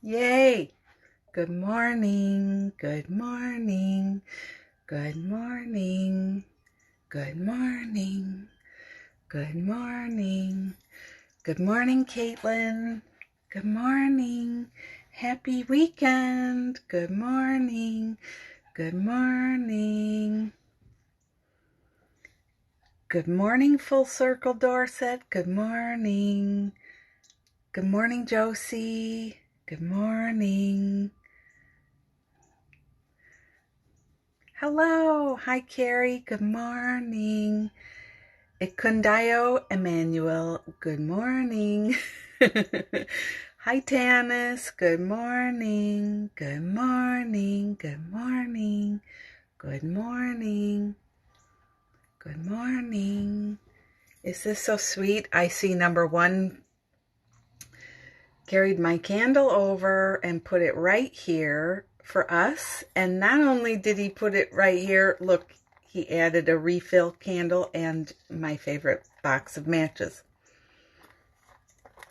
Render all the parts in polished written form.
Yay! Good morning, good morning, good morning, good morning, good morning, good morning, Caitlin. Good morning. Happy weekend. Good morning. Good morning. Good morning, Full Circle Dorset. Good morning. Good morning, Josie. Good morning. Hello. Hi, Carrie. Good morning. Ikundayo Emmanuel. Good morning. Hi, Tanis. Good morning. Good morning. Good morning. Good morning. Good morning. Is this so sweet? I see number one carried my candle over and put it right here for us. And not only did he put it right here, look, he added a refill candle and my favorite box of matches.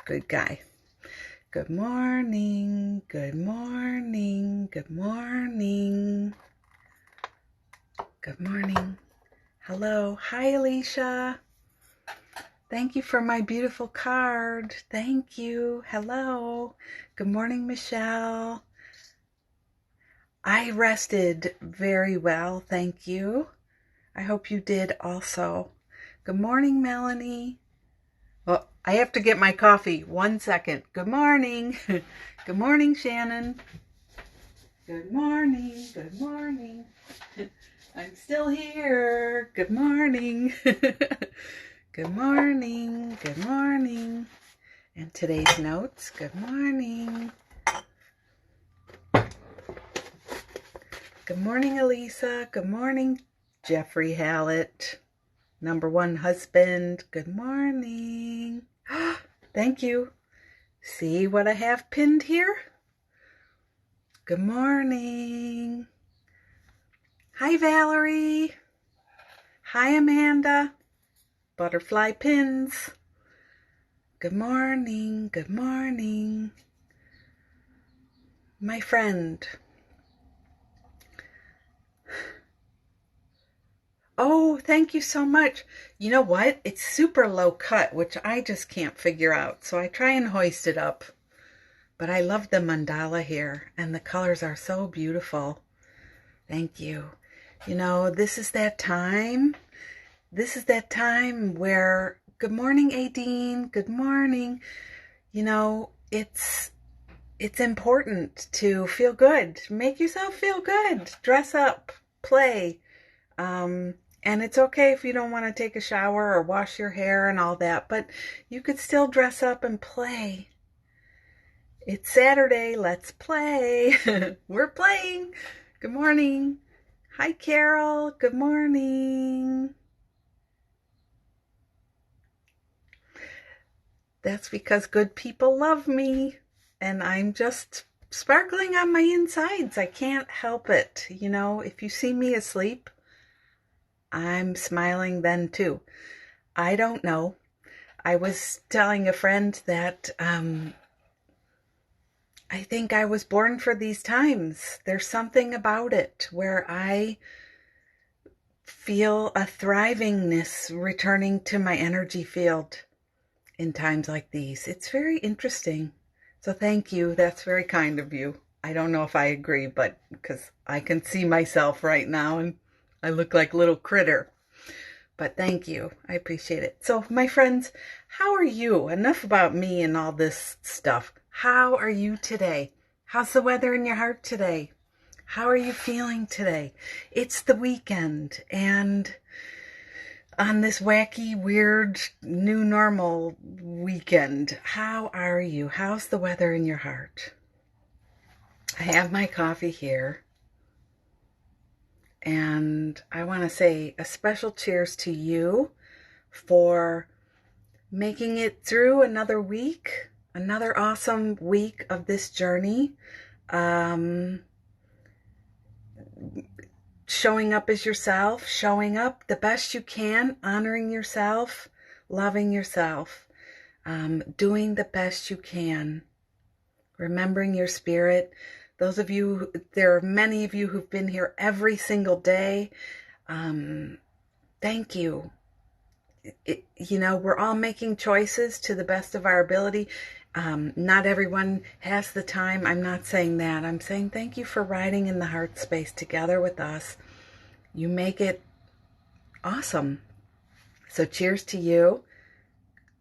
Good guy. Good morning. Good morning. Good morning. Good morning. Hello. Hi, Alicia. Thank you for my beautiful card. Thank you. Hello. Good morning, Michelle. I rested very well. Thank you. I hope you did also. Good morning, Melanie. Well, I have to get my coffee. 1 second. Good morning. Good morning, Shannon. Good morning. Good morning. I'm still here. Good morning. Good morning. Good morning. And today's notes. Good morning. Good morning, Elisa. Good morning, Jeffrey Hallett. Number one husband. Good morning. Thank you. See what I have pinned here? Good morning. Hi, Valerie. Hi, Amanda. Butterfly pins. Good morning. Good morning. My friend. Oh, thank you so much. You know what? It's super low cut, which I just can't figure out. So I try and hoist it up. But I love the mandala here, and the colors are so beautiful. Thank you. You know, this is that time. This is that time where, good morning, Aideen. Good morning. You know, it's important to feel good. Make yourself feel good. Dress up, play. And it's okay if you don't want to take a shower or wash your hair and all that, but you could still dress up and play. It's Saturday, let's play. We're playing. Good morning. Hi, Carol. Good morning. That's because good people love me, and I'm just sparkling on my insides. I can't help it. You know, if you see me asleep, I'm smiling then too. I don't know. I was telling a friend that I think I was born for these times. There's something about it where I feel a thrivingness returning to my energy field in times like these. It's very interesting. So thank you. That's very kind of you. I don't know if I agree, but because I can see myself right now and I look like a little critter. But thank you. I appreciate it. So my friends, how are you? Enough about me and all this stuff. How are you today? How's the weather in your heart today? How are you feeling today? It's the weekend, and on this wacky, weird, new normal weekend, how are you? How's the weather in your heart? I have my coffee here. And I want to say a special cheers to you for making it through another week, another awesome week of this journey. Showing up as yourself, showing up the best you can, honoring yourself, loving yourself, doing the best you can remembering your spirit. Those of you, there are many of you who've been here every single day. Thank you. We're all making choices to the best of our ability. Not everyone has the time. I'm not saying that. I'm saying thank you for riding in the heart space together with us. You make it awesome. So cheers to you.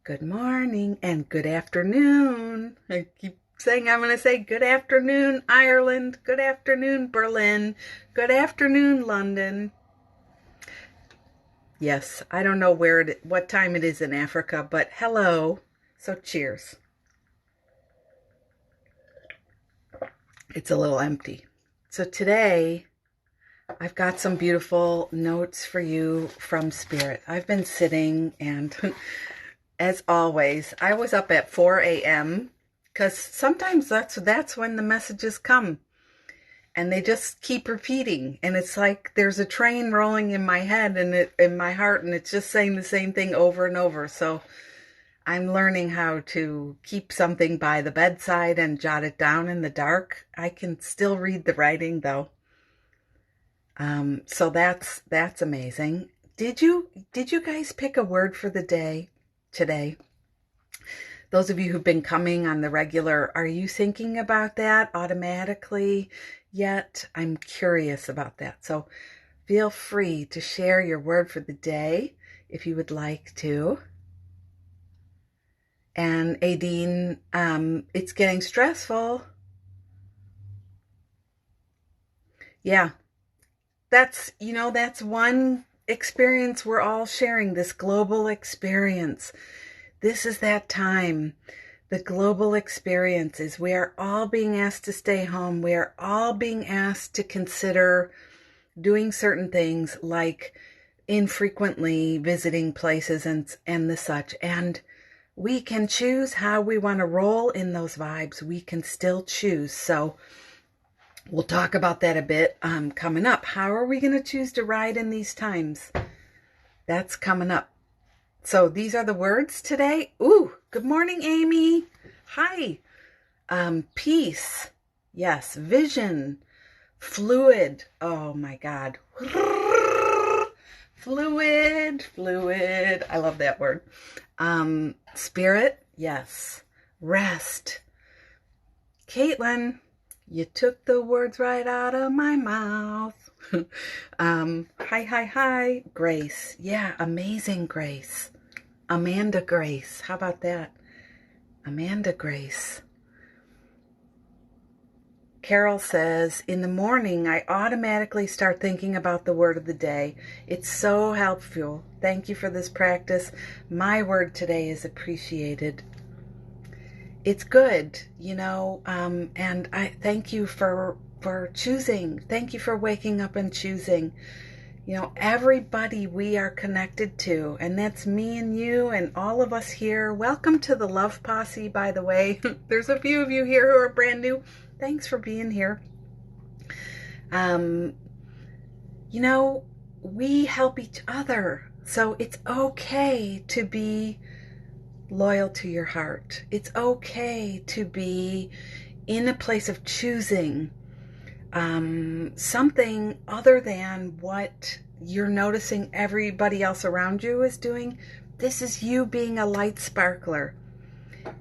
Good morning and good afternoon. I keep saying I'm going to say good afternoon, Ireland. Good afternoon, Berlin. Good afternoon, London. Yes, I don't know what time it is in Africa, but hello. So cheers. It's a little empty. So today, I've got some beautiful notes for you from Spirit. I've been sitting and, as always, I was up at 4 a.m. because sometimes that's when the messages come. And they just keep repeating. And it's like there's a train rolling in my head and in my heart, and it's just saying the same thing over and over. So I'm learning how to keep something by the bedside and jot it down in the dark. I can still read the writing though. So that's amazing. Did you guys pick a word for the day today? Those of you who've been coming on the regular, are you thinking about that automatically yet? I'm curious about that. So feel free to share your word for the day if you would like to. And Aideen, it's getting stressful. Yeah, that's one experience we're all sharing, this global experience. This is that time. The global experience is we are all being asked to stay home. We are all being asked to consider doing certain things like infrequently visiting places and the such. And we can choose how we want to roll in those vibes. We can still choose. So we'll talk about that a bit coming up. How are we going to choose to ride in these times? That's coming up. So these are the words today. Ooh, good morning, Amy. Hi. Peace. Yes. Vision. Fluid. Oh my God. Fluid. I love that word. Spirit. Yes. Rest. Caitlin, you took the words right out of my mouth. Hi. Grace. Yeah, amazing Grace. Amanda Grace. How about that? Amanda Grace. Carol says, in the morning, I automatically start thinking about the word of the day. It's so helpful. Thank you for this practice. My word today is appreciated. It's good, and I thank you for choosing. Thank you for waking up and choosing. Everybody we are connected to, and that's me and you and all of us here. Welcome to the Love Posse, by the way. There's a few of you here who are brand new. Thanks for being here. We help each other. So it's okay to be loyal to your heart. It's okay to be in a place of choosing something other than what you're noticing everybody else around you is doing. This is you being a light sparkler.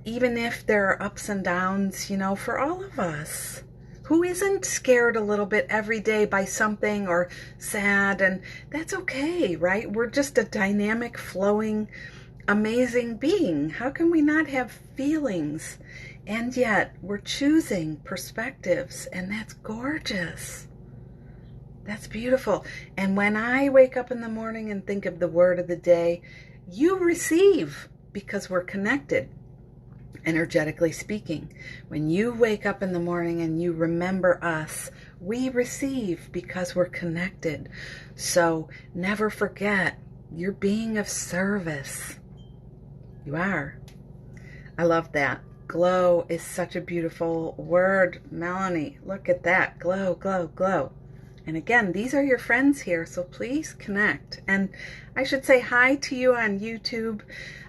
Even if there are ups and downs, for all of us. Who isn't scared a little bit every day by something or sad? And that's okay, right? We're just a dynamic, flowing, amazing being. How can we not have feelings? And yet we're choosing perspectives, and that's gorgeous. That's beautiful. And when I wake up in the morning and think of the word of the day, you receive because we're connected, energetically speaking. When you wake up in the morning and you remember us, we receive because we're connected. So never forget, you're being of service. You are. I love that. Glow is such a beautiful word, Melanie. Look at that. Glow, glow, glow. And again, these are your friends here, so please connect. And I should say hi to you on YouTube.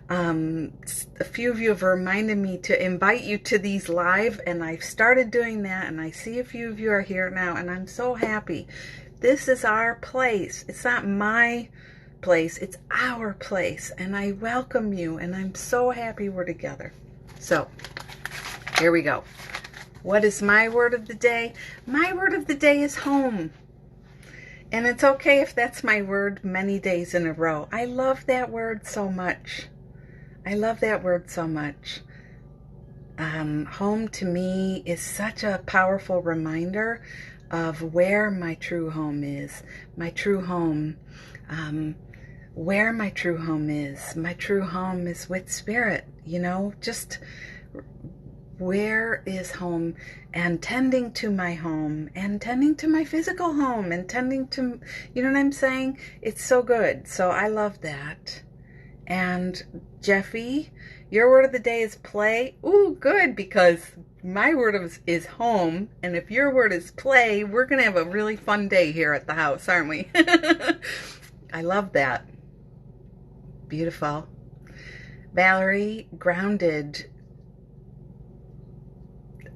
A few of you have reminded me to invite you to these live, and I've started doing that, and I see a few of you are here now, and I'm so happy. This is our place. It's not my place, it's our place, and I welcome you, and I'm so happy we're together. So, here we go. What is my word of the day? My word of the day is home. And it's okay if that's my word many days in a row. I love that word so much. I love that word so much. Home to me is such a powerful reminder of where my true home is. My true home, where my true home is. My true home is with Spirit, you know, just where is home, and tending to my home, and tending to my physical home, and tending to, you know what I'm saying? It's so good. So I love that. And Jeffy, your word of the day is play. Ooh, good, because my word is home, and if your word is play, we're going to have a really fun day here at the house, aren't we? I love that. Beautiful. Valerie, grounded.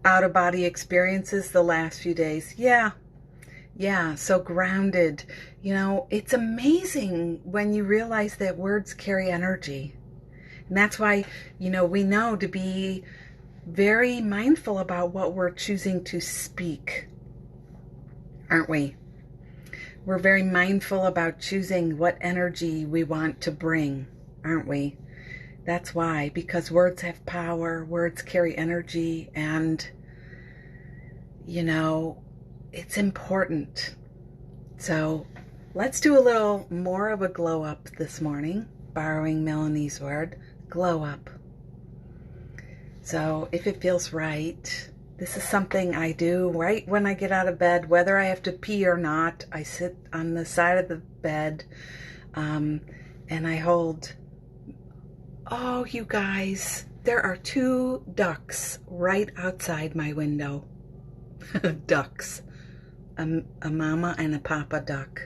Out-of-body experiences the last few days. Yeah, so grounded. You know, it's amazing when you realize that words carry energy. And that's why, you know, we know to be very mindful about what we're choosing to speak, aren't we? We're very mindful about choosing what energy we want to bring, aren't we? That's why, because words have power, words carry energy, and, you know, it's important. So let's do a little more of a glow up this morning, borrowing Melanie's word, glow up. So if it feels right, this is something I do right when I get out of bed, whether I have to pee or not. I sit on the side of the bed, and I hold. Oh, you guys, there are 2 ducks right outside my window. Ducks. A mama and a papa duck.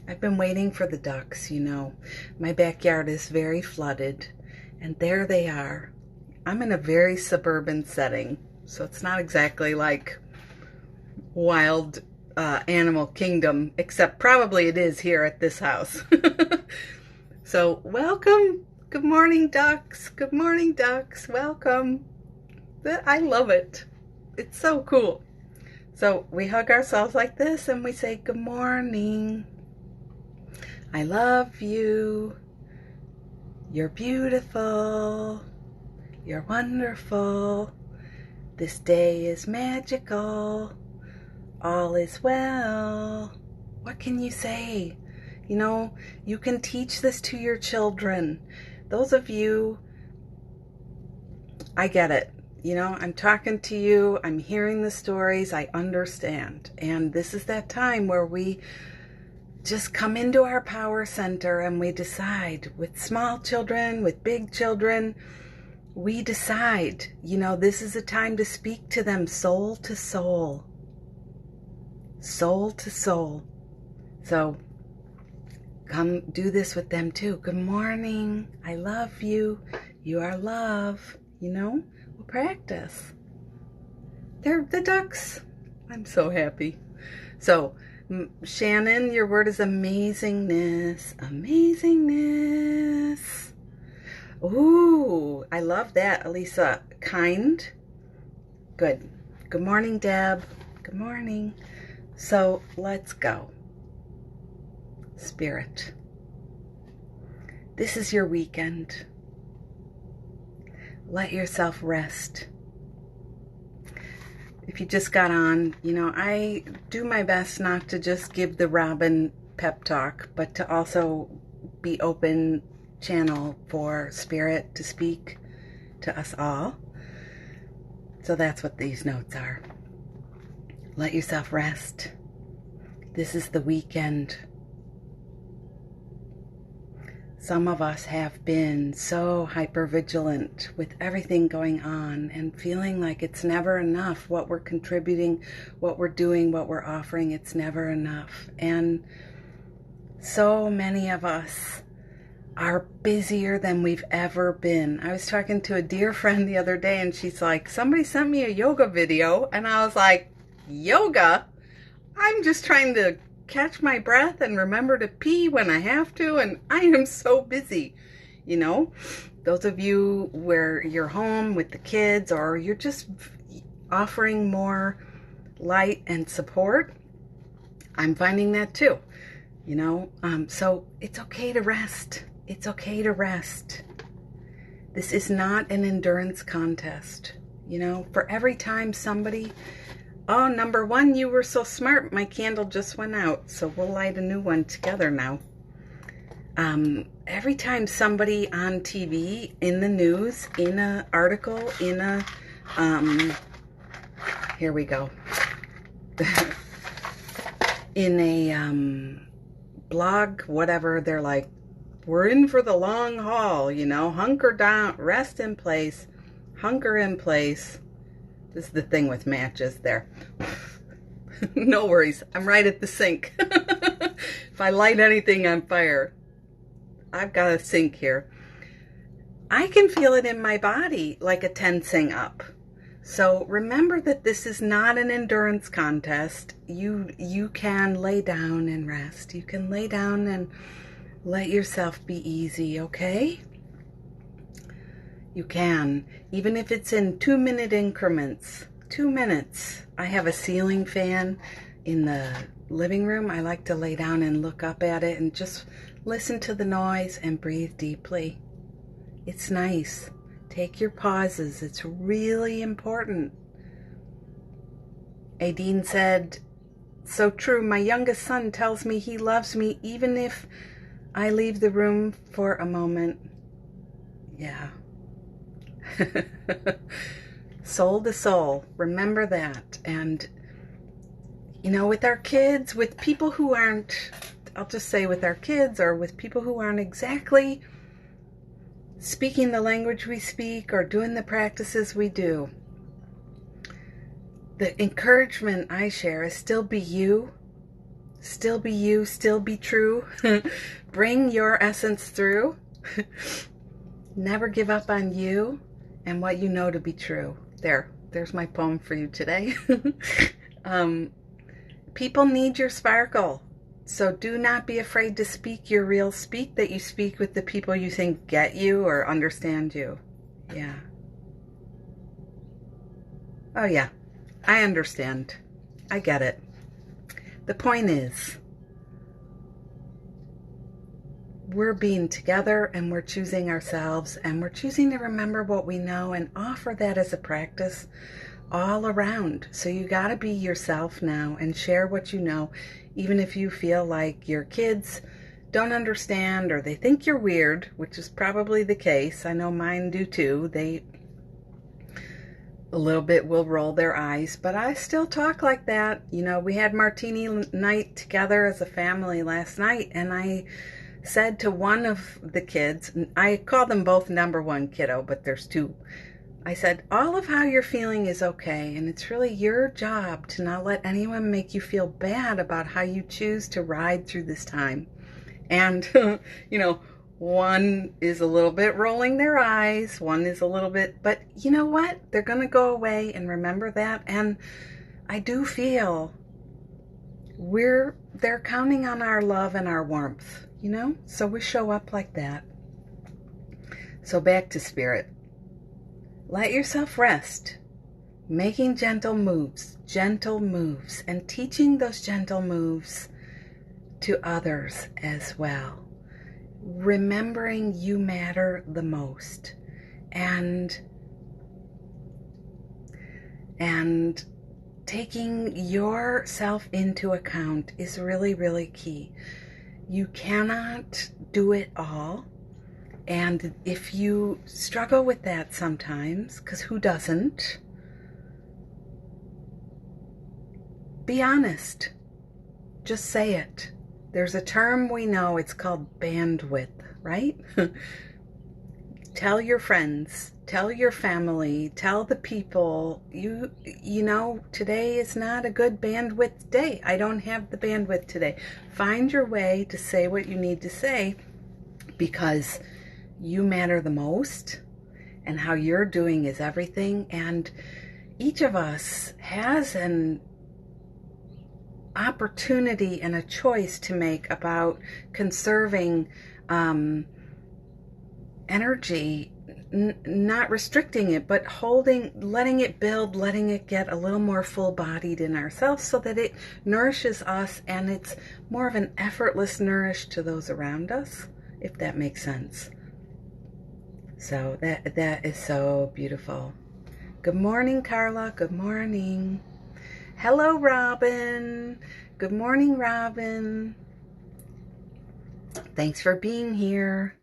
I've been waiting for the ducks, you know. My backyard is very flooded, and there they are. I'm in a very suburban setting, so it's not exactly like wild animal kingdom, except probably it is here at this house. So, welcome. Good morning, ducks. Good morning, ducks. Welcome. I love it. It's so cool. So we hug ourselves like this and we say, good morning. I love you. You're beautiful. You're wonderful. This day is magical. All is well. What can you say? You know, you can teach this to your children. Those of you, I get it. You know, I'm talking to you, I'm hearing the stories, I understand. And this is that time where we just come into our power center and we decide, with small children, with big children, we decide, you know, this is a time to speak to them soul to soul. Soul to soul. So, come do this with them too. Good morning. I love you. You are love. You know, we'll practice. They're the ducks. I'm so happy. So, Shannon, your word is amazingness. Amazingness. Ooh, I love that. Elisa, kind. Good. Good morning, Deb. Good morning. So, let's go. Spirit, this is your weekend. Let yourself rest. If you just got on, you know, I do my best not to just give the Robin pep talk, but to also be open channel for Spirit to speak to us all. So that's what these notes are. Let yourself rest. This is the weekend. Some of us have been so hypervigilant with everything going on and feeling like it's never enough. What we're contributing, what we're doing, what we're offering, it's never enough. And so many of us are busier than we've ever been. I was talking to a dear friend the other day, and she's like, somebody sent me a yoga video, and I was like, yoga? I'm just trying to catch my breath and remember to pee when I have to, and I am so busy. You know, those of you where you're home with the kids, or you're just offering more light and support, I'm finding that too. You know, so it's okay to rest. It's okay to rest. This is not an endurance contest. You know, for every time somebody, oh, number one, you were so smart. My candle just went out, so we'll light a new one together now. Every time somebody on TV, in the news, in an article, in a, here we go, in a blog, whatever, they're like, we're in for the long haul, you know, hunker down, rest in place, hunker in place. This is the thing with matches there. No worries, I'm right at the sink. If I light anything on fire, I've got a sink here. I can feel it in my body like a tensing up. So remember that this is not an endurance contest. You can lay down and rest. You can lay down and let yourself be easy, okay? You can, even if it's in 2-minute increments. 2 minutes. I have a ceiling fan in the living room. I like to lay down and look up at it and just listen to the noise and breathe deeply. It's nice. Take your pauses. It's really important. Aideen said, so true. My youngest son tells me he loves me even if I leave the room for a moment. Yeah. Soul to soul. Remember that. And, you know, with our kids, with people who aren't, I'll just say with our kids, or with people who aren't exactly speaking the language we speak or doing the practices we do, the encouragement I share is still be you. Still be you, still be true. Bring your essence through. Never give up on you and what you know to be true. There's my poem for you today. People need your sparkle. So do not be afraid to speak your real speak, that you speak with the people you think get you or understand you. Yeah. Oh yeah, I understand. I get it. The point is, we're being together and we're choosing ourselves and we're choosing to remember what we know and offer that as a practice all around. So you got to be yourself now and share what you know, even if you feel like your kids don't understand or they think you're weird, which is probably the case. I know mine do too. They a little bit will roll their eyes, but I still talk like that. You know, we had martini night together as a family last night, and I said to one of the kids, I call them both number one kiddo, but there's two. I said, all of how you're feeling is okay, and it's really your job to not let anyone make you feel bad about how you choose to ride through this time. And, you know, one is a little bit rolling their eyes, one is a little bit, but you know what? They're going to go away and remember that. And I do feel they're counting on our love and our warmth, you know? So we show up like that. So back to spirit. Let yourself rest, making gentle moves, and teaching those gentle moves to others as well. Remembering you matter the most, and taking yourself into account is really, really key. You cannot do it all. And if you struggle with that sometimes, because who doesn't, be honest. Just say it. There's a term we know, it's called bandwidth, right? Tell your friends, tell your family, tell the people, you know, today is not a good bandwidth day. I don't have the bandwidth today. Find your way to say what you need to say because you matter the most and how you're doing is everything. And each of us has an opportunity and a choice to make about conserving energy, not restricting it, but letting it build, letting it get a little more full-bodied in ourselves so that it nourishes us and it's more of an effortless nourish to those around us, if that makes sense. So that is so beautiful. Good morning, Carla. Good morning. Hello, Robin. Good morning, Robin. Thanks for being here.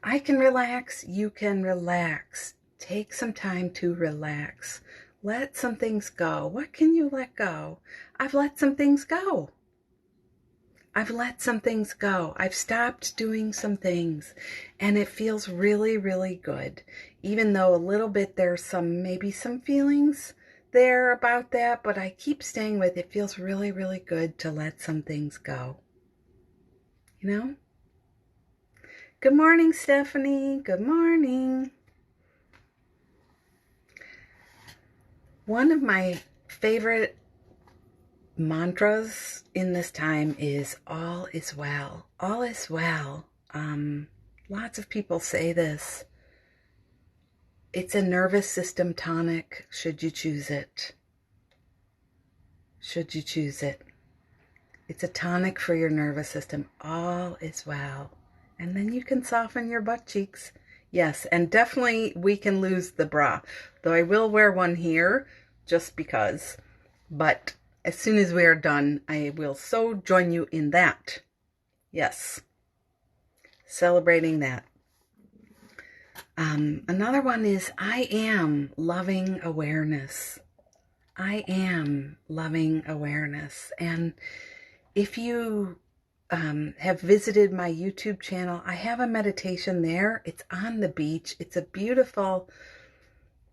I can relax. You can relax. Take some time to relax. Let some things go. What can you let go? I've let some things go. I've let some things go. I've stopped doing some things, and it feels really, really good. Even though a little bit there's maybe some feelings there about that, but I keep staying with it. Feels really, really good to let some things go. You know? Good morning, Stephanie. Good morning. One of my favorite mantras in this time is all is well. All is well. Lots of people say this. It's a nervous system tonic, should you choose it. Should you choose it. It's a tonic for your nervous system. All is well. And then you can soften your butt cheeks. Yes, and definitely we can lose the bra. Though I will wear one here just because. But as soon as we are done, I will so join you in that. Yes. Celebrating that. Another one is I am loving awareness. I am loving awareness. And if you have visited my YouTube channel, I have a meditation there. It's on the beach. It's a beautiful,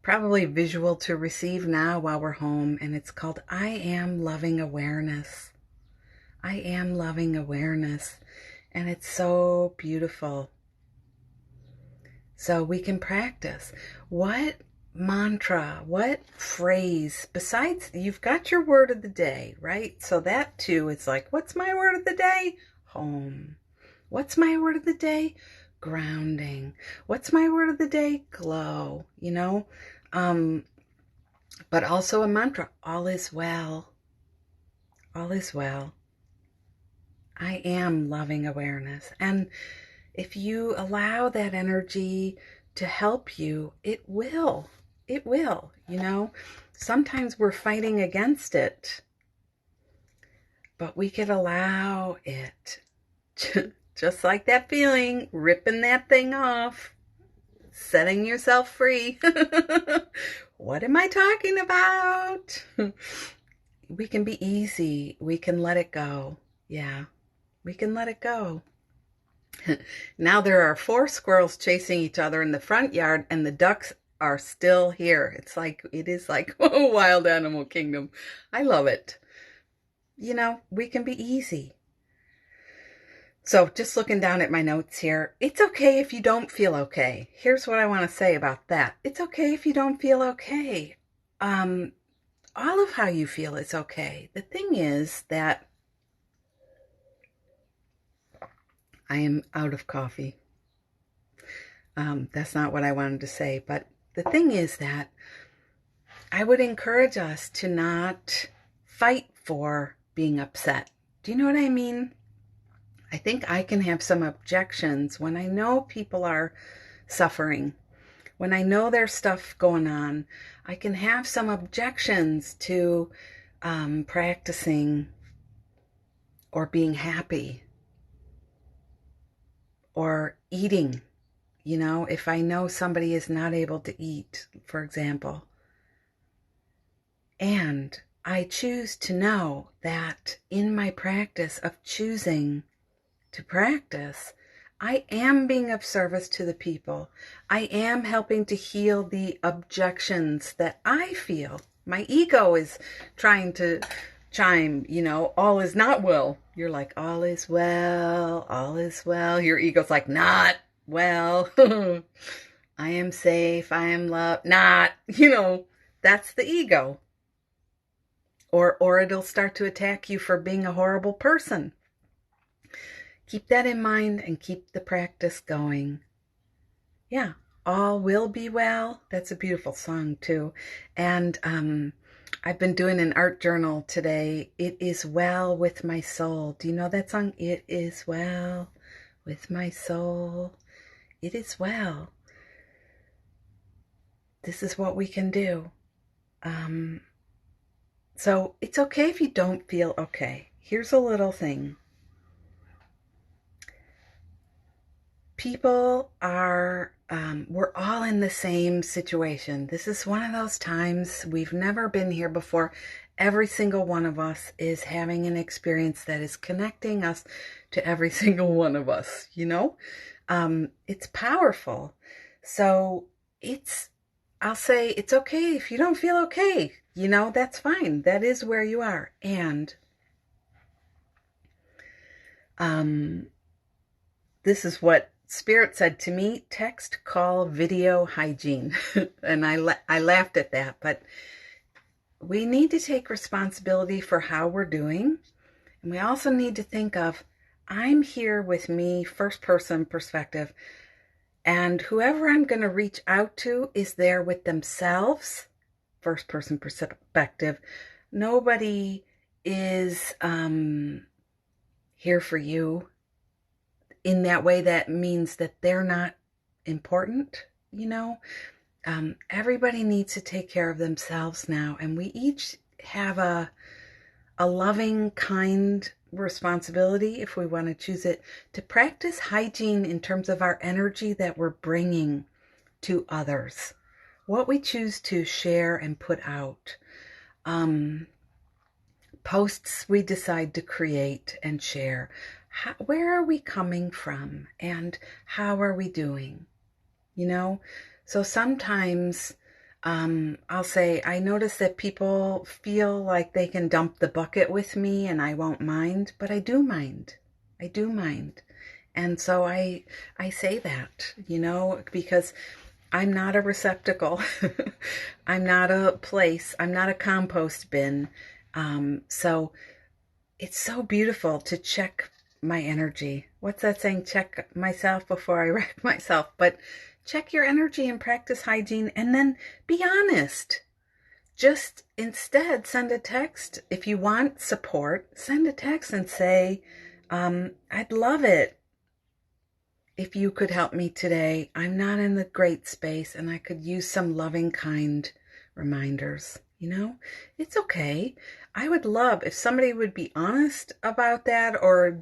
probably visual to receive now while we're home. And it's called I Am Loving Awareness. I am loving awareness. And it's so beautiful. So we can practice. What mantra, what phrase, besides you've got your word of the day, right? So that too, it's like, what's my word of the day? Home. What's my word of the day? Grounding. What's my word of the day? Glow, you know? But also a mantra, all is well. All is well. I am loving awareness. And if you allow that energy to help you, it will. It will, you know. Sometimes we're fighting against it, but we could allow it. Just like that feeling, ripping that thing off, setting yourself free. What am I talking about? We can be easy. We can let it go. Yeah, we can let it go. Now there are 4 squirrels chasing each other in the front yard, and the ducks are still here. It is like a wild animal kingdom. I love it. You know, we can be easy. So just looking down at my notes here, it's okay if you don't feel okay. Here's what I want to say about that. It's okay if you don't feel okay. All of how you feel is okay. The thing is that I am out of coffee. That's not what I wanted to say. But the thing is that I would encourage us to not fight for being upset. Do you know what I mean? I think I can have some objections when I know people are suffering. When I know there's stuff going on, I can have some objections to practicing or being happy. Or eating, you know, if I know somebody is not able to eat, for example. And I choose to know that in my practice of choosing to practice, I am being of service to the people. I am helping to heal the objections that I feel. My ego is trying to chime, all is not well. You're like, all is well, all is well. Your ego's like, not well. I am safe, I am loved. Not, that's the ego. Or it'll start to attack you for being a horrible person. Keep that in mind and keep the practice going. Yeah, all will be well. That's a beautiful song too. And I've been doing an art journal today. It is well with my soul. Do you know that song? It is well with my soul. It is well. This is what we can do. So it's okay if you don't feel okay. Here's a little thing. People are, we're all in the same situation. This is one of those times we've never been here before. Every single one of us is having an experience that is connecting us to every single one of us, It's powerful. So I'll say it's okay if you don't feel okay. That's fine. That is where you are. And this is what Spirit said to me: text, call, video, hygiene. And I laughed at that, but we need to take responsibility for how we're doing. And we also need to think of, I'm here with me, first person perspective, and whoever I'm going to reach out to is there with themselves, first person perspective. Nobody is here for you. In that way, that means that they're not important, Everybody needs to take care of themselves now, and we each have a loving, kind responsibility, if we want to choose it, to practice hygiene in terms of our energy that we're bringing to others, what we choose to share and put out, posts we decide to create and share. Where are we coming from, and how are we doing? So sometimes I'll say, I notice that people feel like they can dump the bucket with me and I won't mind, but I do mind. I do mind. And so I say that, because I'm not a receptacle. I'm not a place. I'm not a compost bin. So it's so beautiful to check my energy. What's that saying? Check myself before I wreck myself. But check your energy and practice hygiene, and then be honest. Just instead send a text. If you want support, send a text and say, I'd love it if you could help me today. I'm not in the great space and I could use some loving, kind reminders. It's okay. I would love if somebody would be honest about that, or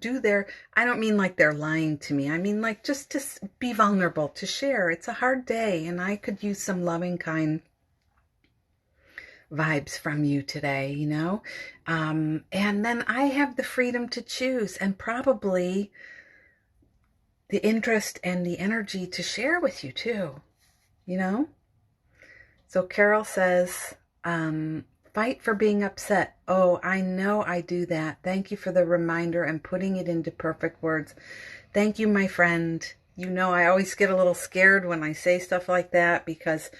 I don't mean like they're lying to me. I mean like just to be vulnerable, to share. It's a hard day and I could use some loving, kind vibes from you today, and then I have the freedom to choose, and probably the interest and the energy to share with you too, So Carol says, fight for being upset. Oh, I know I do that. Thank you for the reminder and putting it into perfect words. Thank you, my friend. I always get a little scared when I say stuff like that because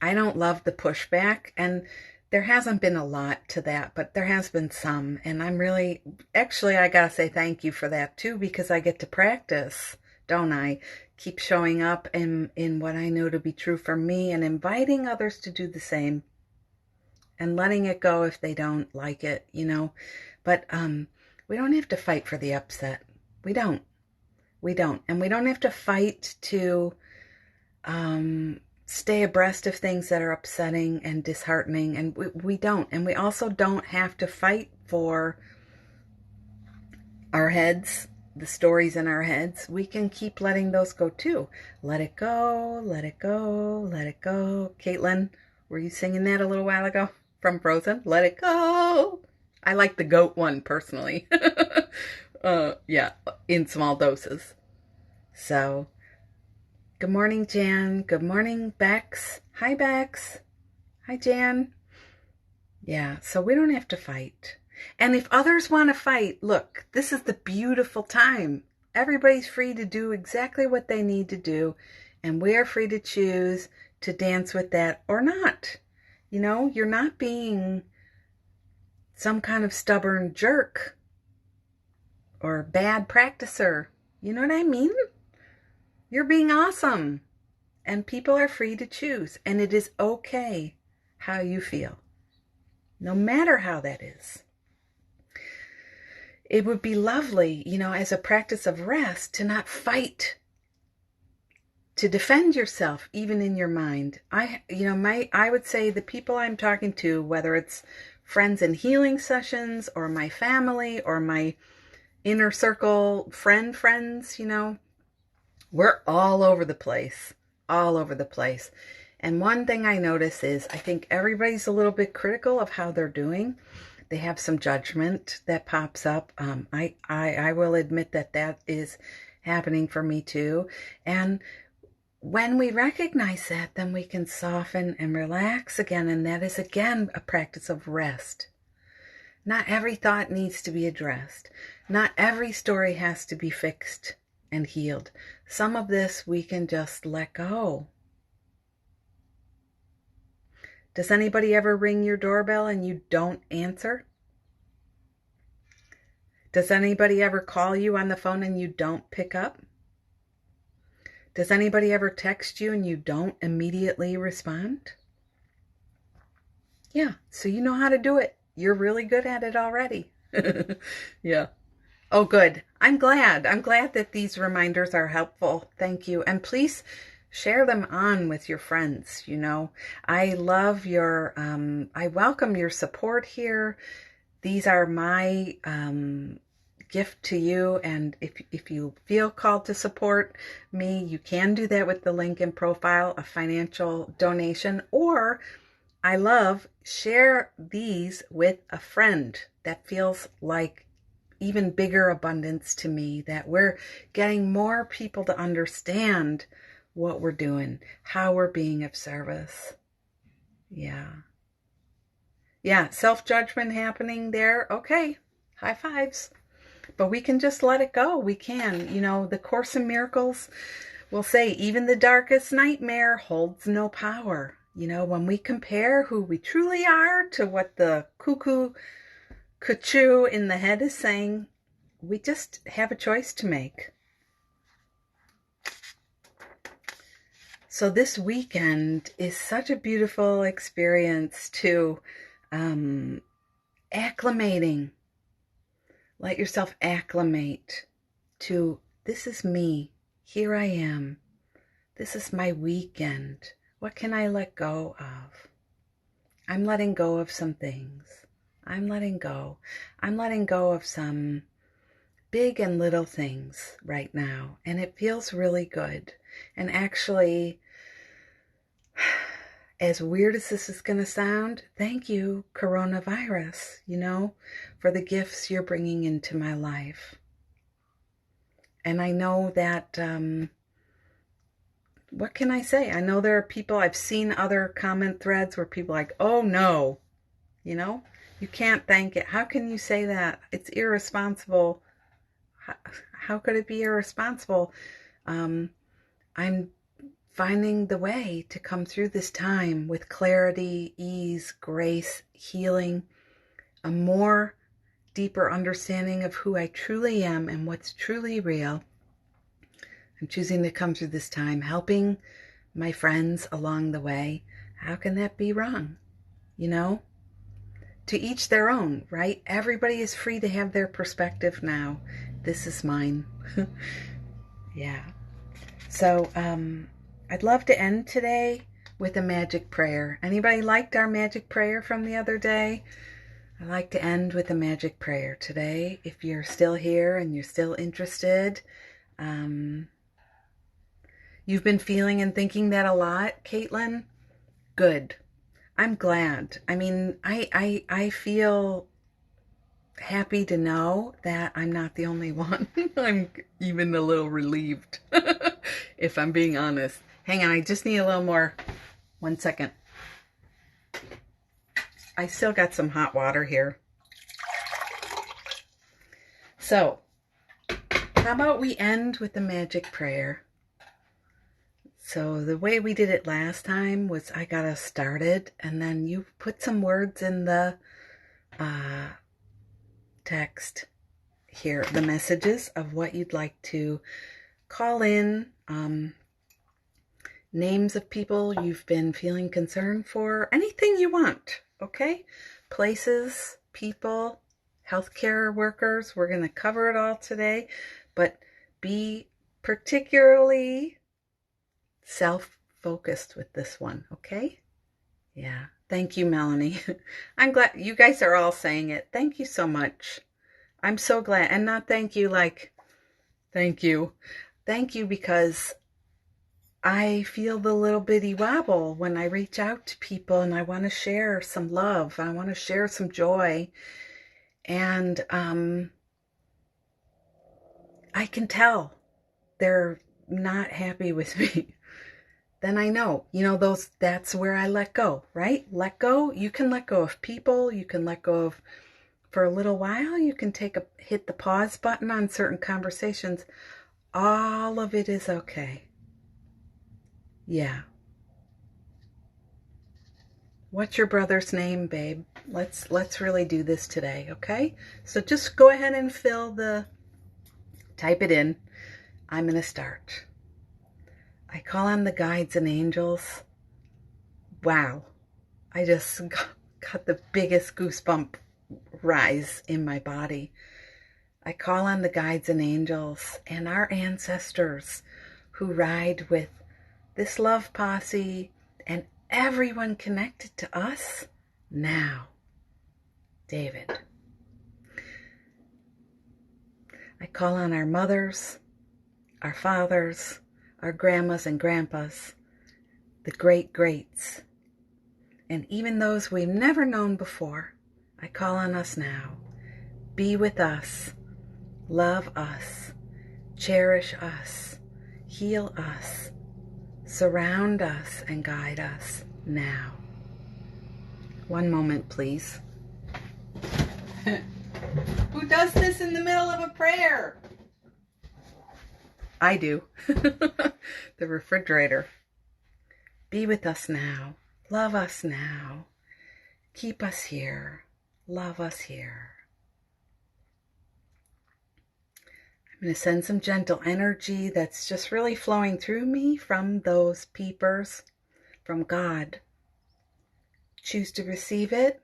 I don't love the pushback, and there hasn't been a lot to that, but there has been some, and actually, I gotta say thank you for that too, because I get to practice, don't I? Keep showing up in what I know to be true for me, and inviting others to do the same, and letting it go if they don't like it, But we don't have to fight for the upset. We don't. And we don't have to fight to stay abreast of things that are upsetting and disheartening. And we don't. And we also don't have to fight for our heads, the stories in our heads. We can keep letting those go too. Let it go, let it go, let it go. Caitlin, were you singing that a little while ago from Frozen? Let it go. I like the goat one personally. Yeah, in small doses. So, good morning, Jan. Good morning, Bex. Hi, Bex. Hi, Jan. Yeah, so we don't have to fight. And if others want to fight, look, this is the beautiful time. Everybody's free to do exactly what they need to do, and we're free to choose to dance with that or not. You know, you're not being some kind of stubborn jerk or bad practicer. You know what I mean? You're being awesome, and people are free to choose, and it is okay how you feel, no matter how that is. It would be lovely, you know, as a practice of rest, to not fight, to defend yourself, even in your mind. I would say the people I'm talking to, whether it's friends in healing sessions or my family or my inner circle friends, you know, we're all over the place, all over the place. And one thing I notice is I think everybody's a little bit critical of how they're doing. They have some judgment that pops up. I will admit that is happening for me too. And when we recognize that, then we can soften and relax again. And that is, again, a practice of rest. Not every thought needs to be addressed. Not every story has to be fixed and healed. Some of this we can just let go. Does anybody ever ring your doorbell and you don't answer? Does anybody ever call you on the phone and you don't pick up? Does anybody ever text you and you don't immediately respond? Yeah, so you know how to do it. You're really good at it already. Yeah. Oh, good. I'm glad that these reminders are helpful. Thank you. And please share them on with your friends. You know, I love your, I welcome your support here. These are my gift to you. And if you feel called to support me, you can do that with the link in profile, a financial donation, or I love share these with a friend. That feels like even bigger abundance to me, that we're getting more people to understand what we're doing, how we're being of service. Yeah. Yeah, self-judgment happening there. Okay, high fives. But we can just let it go. We can. You know, the Course in Miracles will say, even the darkest nightmare holds no power. You know, when we compare who we truly are to what the cuckoo in the head is saying, we just have a choice to make. So this weekend is such a beautiful experience to acclimating. Let yourself acclimate to, this is me. Here I am. This is my weekend. What can I let go of? I'm letting go of some things. I'm letting go. I'm letting go of some big and little things right now. And it feels really good. And actually, as weird as this is going to sound, thank you, coronavirus, you know, for the gifts you're bringing into my life. And I know that, what can I say? I know there are people, I've seen other comment threads where people are like, oh no, you know, you can't thank it. How can you say that? It's irresponsible. How could it be irresponsible? I'm finding the way to come through this time with clarity, ease, grace, healing, a more deeper understanding of who I truly am and what's truly real. I'm choosing to come through this time helping my friends along the way. How can that be wrong? You know, to each their own, right? Everybody is free to have their perspective now. This is mine. Yeah. So, I'd love to end today with a magic prayer. Anybody liked our magic prayer from the other day? I like to end with a magic prayer today. If you're still here and you're still interested, you've been feeling and thinking that a lot, Caitlin? Good. I'm glad. I mean, I feel happy to know that I'm not the only one. I'm even a little relieved, if I'm being honest. Hang on, I just need a little more. 1 second. I still got some hot water here. So, how about we end with the magic prayer? So the way we did it last time was I got us started, and then you put some words in the text here, the messages of what you'd like to call in, names of people you've been feeling concerned for, anything you want, okay? Places, people, healthcare workers, we're going to cover it all today, but be particularly self-focused with this one, okay? Yeah. Thank you, Melanie. I'm glad you guys are all saying it. Thank you so much. I'm so glad. And not thank you like, thank you. Thank you because I feel the little bitty wobble when I reach out to people and I want to share some love. I want to share some joy. And I can tell they're not happy with me. Then I know, that's where I let go, right? Let go. You can let go of people. You can let go of, for a little while, you can hit the pause button on certain conversations. All of it is okay. Yeah. What's your brother's name, babe? Let's really do this today, okay? So just go ahead and type it in. I'm going to start. I call on the guides and angels. Wow. I just got the biggest goosebump rise in my body. I call on the guides and angels and our ancestors who ride with this love posse and everyone connected to us now. David. I call on our mothers, our fathers, our grandmas and grandpas, the greats, and even those we've never known before. I call on us now. Be with us, love us, cherish us, heal us, surround us, and guide us now. One moment, please. Who does this in the middle of a prayer? I do. The refrigerator. Be with us now. Love us now. Keep us here. Love us here. I'm going to send some gentle energy that's just really flowing through me from those peepers, from God. Choose to receive it.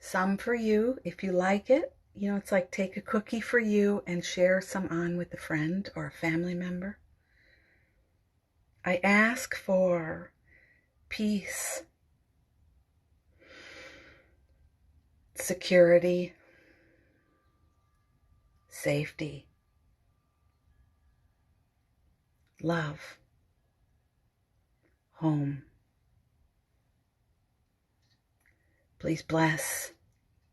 Some for you if you like it. It's like take a cookie for you and share some on with a friend or a family member. I ask for peace, security, safety, love, home. Please bless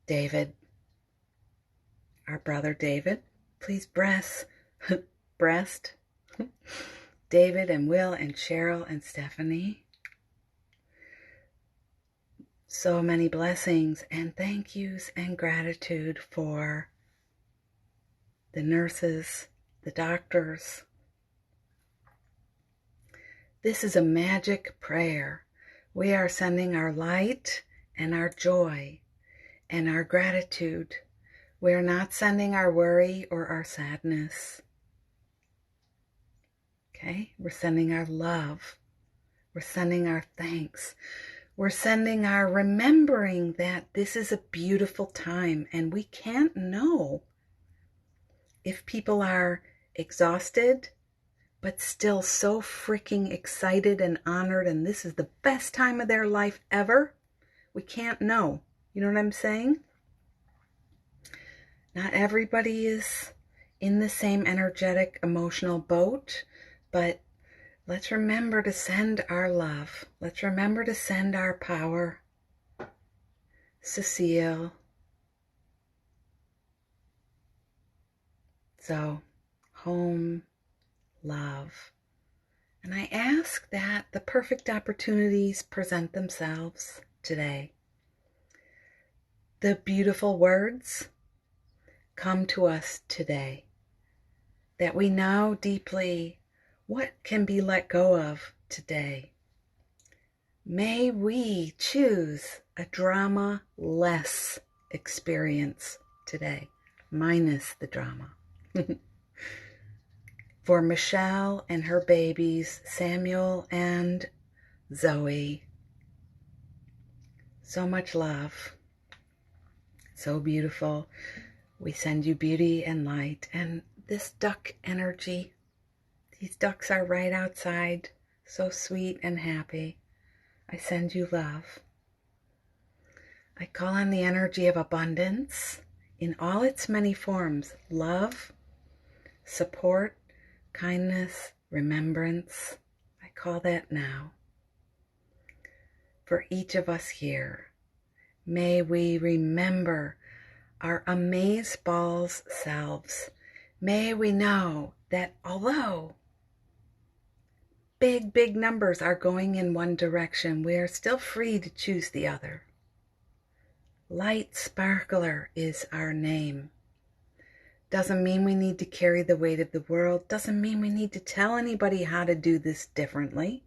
David, our brother David. Please breast David and Will and Cheryl and Stephanie. So many blessings and thank yous and gratitude for the nurses, the doctors. This is a magic prayer. We are sending our light and our joy and our gratitude. We are not sending our worry or our sadness. Okay? We're sending our love. We're sending our thanks. We're sending our remembering that this is a beautiful time and we can't know if people are exhausted but still so freaking excited and honored and this is the best time of their life ever. We can't know. You know what I'm saying? Not everybody is in the same energetic, emotional boat, but let's remember to send our love. Let's remember to send our power. Cecile. So, home, love. And I ask that the perfect opportunities present themselves today. The beautiful words, come to us today, that we know deeply what can be let go of today. May we choose a drama-less experience today, minus the drama. For Michelle and her babies, Samuel and Zoe, so much love, so beautiful. We send you beauty and light, and this duck energy. These ducks are right outside, so sweet and happy. I send you love. I call on the energy of abundance in all its many forms: love, support, kindness, remembrance. I call that now. For each of us here, may we remember our amazeballs selves. May we know that although big numbers are going in one direction, we are still free to choose the other. Light Sparkler is our name. Doesn't mean we need to carry the weight of the world. Doesn't mean we need to tell anybody how to do this differently.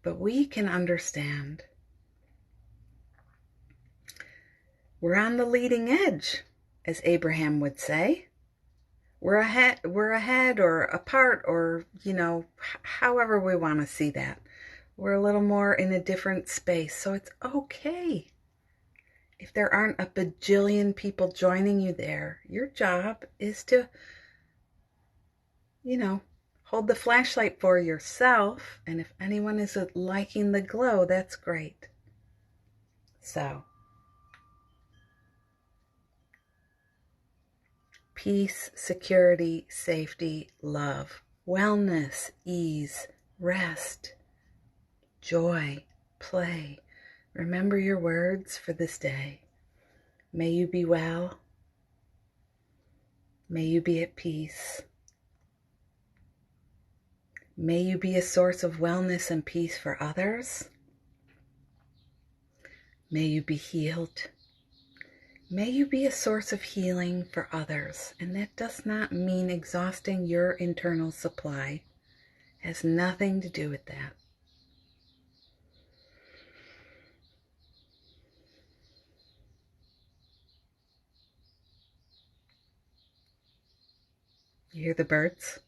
But we can understand. We're on the leading edge, as Abraham would say. We're ahead or apart, or, however we want to see that. We're a little more in a different space, so it's okay. If there aren't a bajillion people joining you there, your job is to, hold the flashlight for yourself. And if anyone is liking the glow, that's great. So, peace, security, safety, love, wellness, ease, rest, joy, play. Remember your words for this day. May you be well. May you be at peace. May you be a source of wellness and peace for others. May you be healed. May you be a source of healing for others. And that does not mean exhausting your internal supply. It has nothing to do with that. You hear the birds?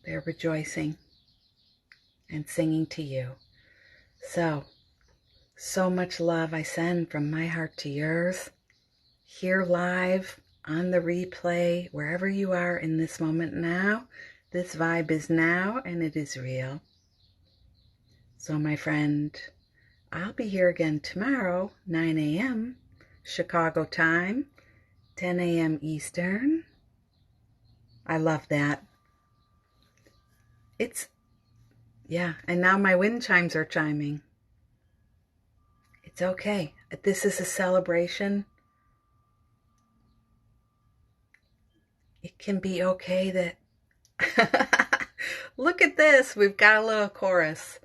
They're rejoicing and singing to you. So much love I send from my heart to yours. Here live, on the replay, wherever you are in this moment now. This vibe is now, and it is real. So my friend, I'll be here again tomorrow, 9 a.m. Chicago time, 10 a.m. Eastern. I love that. And now my wind chimes are chiming. It's okay. This is a celebration. It can be okay that, look at this, we've got a little chorus.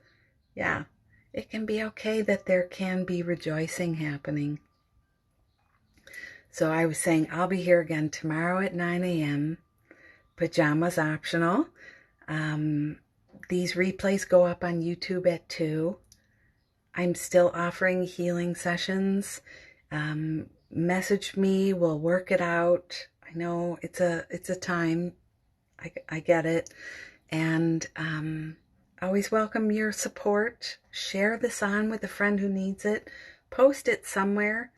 Yeah, it can be okay that there can be rejoicing happening. So I was saying I'll be here again tomorrow at 9 a.m. Pajamas optional. These replays go up on YouTube at 2. I'm still offering healing sessions. Message me, we'll work it out. I know it's a time. I get it. And always welcome your support. Share this on with a friend who needs it. Post it somewhere.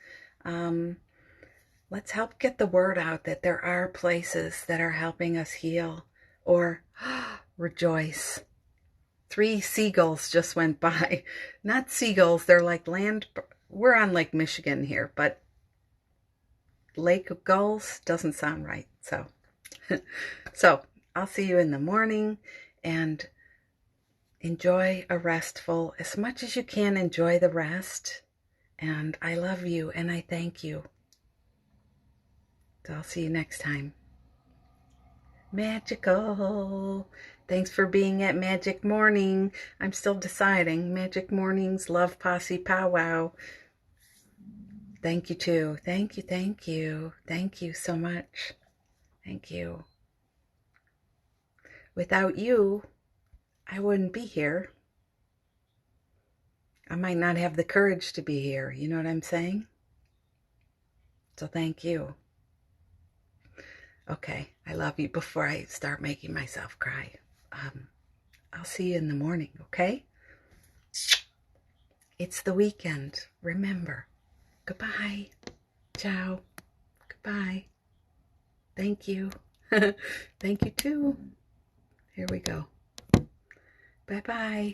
Let's help get the word out that there are places that are helping us heal or rejoice. 3 seagulls just went by. Not seagulls, they're like land. We're on Lake Michigan here, but Lake of Gulls doesn't sound right. So I'll see you in the morning, and enjoy a restful, as much as you can, enjoy the rest. And I love you and I thank you. So I'll see you next time. Magical. Thanks for being at Magic Morning. I'm still deciding. Magic Mornings, Love Posse Powwow. Thank you too. Thank you, thank you. Thank you so much. Thank you. Without you, I wouldn't be here. I might not have the courage to be here. You know what I'm saying? So thank you. Okay, I love you. Before I start making myself cry, I'll see you in the morning, okay? It's the weekend. Remember. Goodbye. Ciao. Goodbye. Thank you. Thank you too. Here we go. Bye-bye.